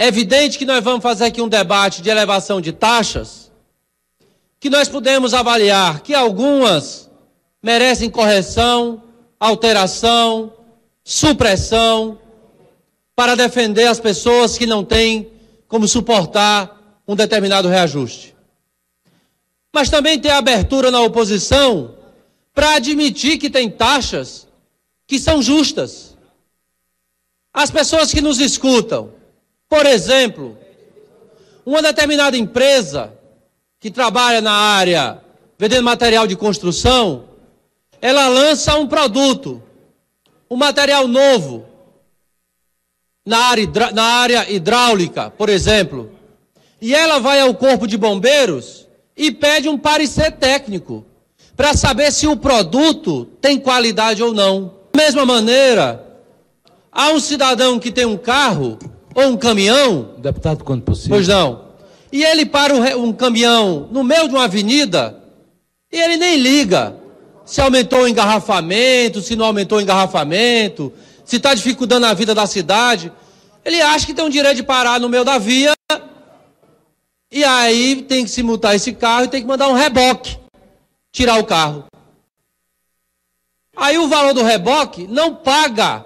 É evidente que nós vamos fazer aqui um debate de elevação de taxas, que nós podemos avaliar que algumas merecem correção, alteração, supressão, para defender as pessoas que não têm como suportar um determinado reajuste. Mas também tem abertura na oposição para admitir que tem taxas que são justas. As pessoas que nos escutam, por exemplo, uma determinada empresa que trabalha na área vendendo material de construção, ela lança um produto, um material novo, na área hidráulica, por exemplo, e ela vai ao Corpo de Bombeiros e pede um parecer técnico para saber se o produto tem qualidade ou não. Da mesma maneira, há um cidadão que tem um carro ou um caminhão... Deputado, quando possível. Pois não. E ele para um caminhão no meio de uma avenida e ele nem liga se aumentou o engarrafamento, se não aumentou o engarrafamento, se está dificultando a vida da cidade. Ele acha que tem o direito de parar no meio da via e aí tem que se multar esse carro e tem que mandar um reboque tirar o carro. Aí o valor do reboque não paga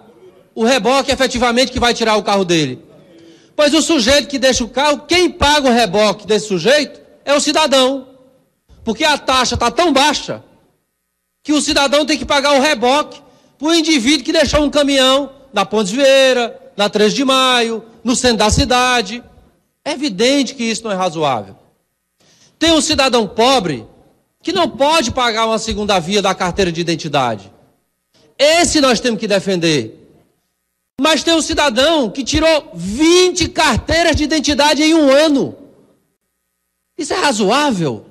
o reboque efetivamente que vai tirar o carro dele. Pois o sujeito que deixa o carro, quem paga o reboque desse sujeito é o cidadão. Porque a taxa está tão baixa que o cidadão tem que pagar o reboque para o indivíduo que deixou um caminhão na Pontes Vieira, na 3 de Maio, no centro da cidade. É evidente que isso não é razoável. Tem um cidadão pobre que não pode pagar uma segunda via da carteira de identidade. Esse nós temos que defender. Mas tem um cidadão que tirou 20 carteiras de identidade em um ano. Isso é razoável?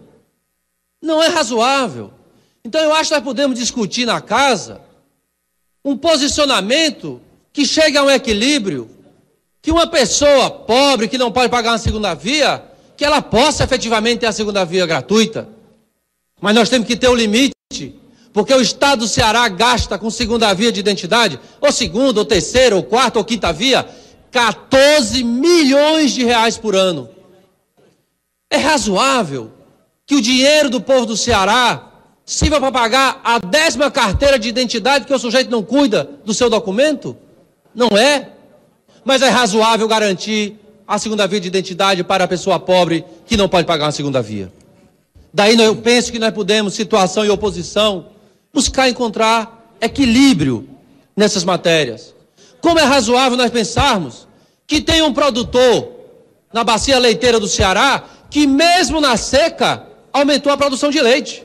Não é razoável. Então eu acho que nós podemos discutir na casa um posicionamento que chegue a um equilíbrio, que uma pessoa pobre que não pode pagar uma segunda via, que ela possa efetivamente ter a segunda via gratuita. Mas nós temos que ter um limite, porque o Estado do Ceará gasta com segunda via de identidade, ou segunda, ou terceira, ou quarta, ou quinta via, 14 milhões de reais por ano. É razoável que o dinheiro do povo do Ceará sirva para pagar a 10ª carteira de identidade porque o sujeito não cuida do seu documento? Não é. Mas é razoável garantir a segunda via de identidade para a pessoa pobre que não pode pagar uma segunda via. Daí eu penso que nós podemos, situação e oposição, buscar encontrar equilíbrio nessas matérias. Como é razoável nós pensarmos que tem um produtor na bacia leiteira do Ceará que mesmo na seca aumentou a produção de leite.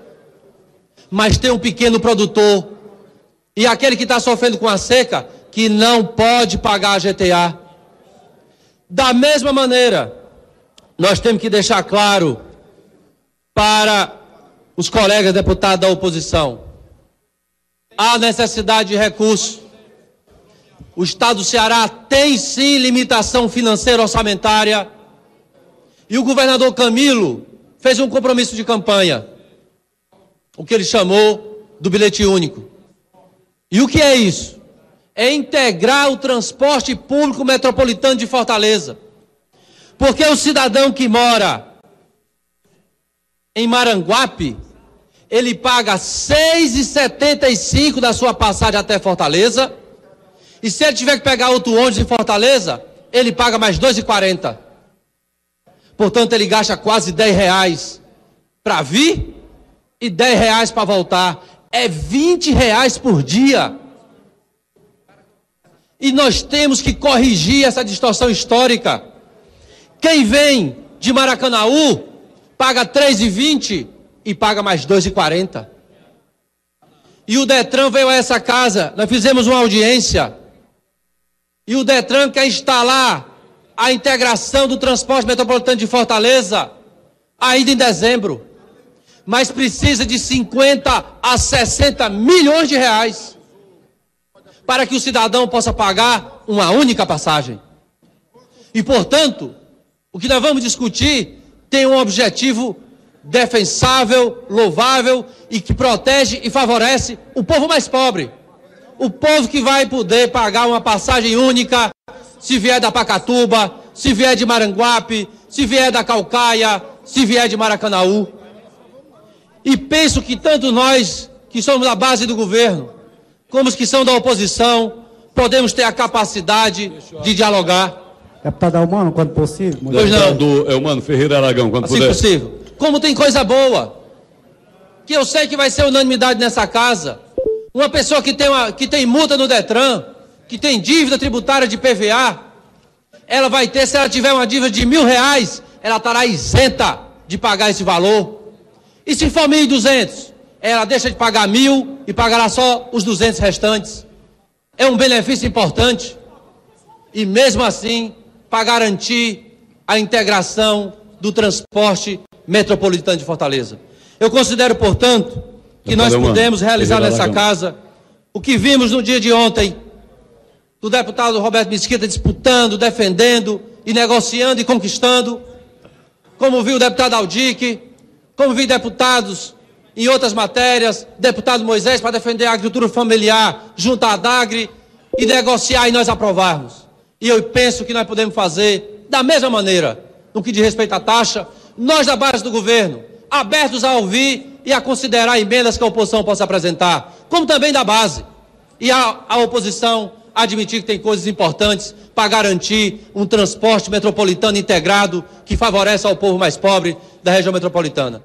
Mas tem um pequeno produtor e aquele que está sofrendo com a seca que não pode pagar a GTA. Da mesma maneira, nós temos que deixar claro para os colegas deputados da oposição: há necessidade de recursos. O Estado do Ceará tem sim limitação financeira orçamentária e o governador Camilo fez um compromisso de campanha, o que ele chamou do bilhete único. E o que é isso? É integrar o transporte público metropolitano de Fortaleza. Porque o cidadão que mora em Maranguape, ele paga R$ 6,75 da sua passagem até Fortaleza, e se ele tiver que pegar outro ônibus em Fortaleza, ele paga mais R$ 2,40. Portanto, ele gasta quase R$10 para vir e R$10 para voltar. É R$20 por dia. E nós temos que corrigir essa distorção histórica. Quem vem de Maracanaú paga R$ 3,20 e paga mais R$ 2,40. E o Detran veio a essa casa, nós fizemos uma audiência, e o Detran quer instalar a integração do transporte metropolitano de Fortaleza ainda em dezembro. Mas precisa de 50 a 60 milhões de reais para que o cidadão possa pagar uma única passagem. E, portanto, o que nós vamos discutir tem um objetivo defensável, louvável e que protege e favorece o povo mais pobre. O povo que vai poder pagar uma passagem única se vier da Pacatuba, se vier de Maranguape, se vier da Caucaia, se vier de Maracanaú. E penso que tanto nós, que somos da base do governo, como os que são da oposição, podemos ter a capacidade de dialogar. Deputado Eumano, quando possível. Pois não. Deputado Eumano Ferreira Aragão, quando Assim puder. possível. Como tem coisa boa, que eu sei que vai ser unanimidade nessa casa. Uma pessoa que tem multa no Detran, que tem dívida tributária de PVA, ela vai ter, se ela tiver uma dívida de R$1.000, ela estará isenta de pagar esse valor. E se for 1.200, ela deixa de pagar 1.000 e pagará só os 200 restantes. É um benefício importante. E mesmo assim, para garantir a integração do transporte metropolitano de Fortaleza. Eu considero, portanto, que nós podemos realizar nessa casa o que vimos no dia de ontem, do deputado Roberto Mesquita disputando, defendendo e negociando e conquistando, como viu o deputado Aldique, como vi deputados em outras matérias, deputado Moisés para defender a agricultura familiar junto à DAGRE e negociar e nós aprovarmos. E eu penso que nós podemos fazer da mesma maneira, no que diz respeito à taxa, nós da base do governo, abertos a ouvir e a considerar emendas que a oposição possa apresentar, como também da base. E a oposição admitir que tem coisas importantes para garantir um transporte metropolitano integrado que favoreça ao povo mais pobre da região metropolitana.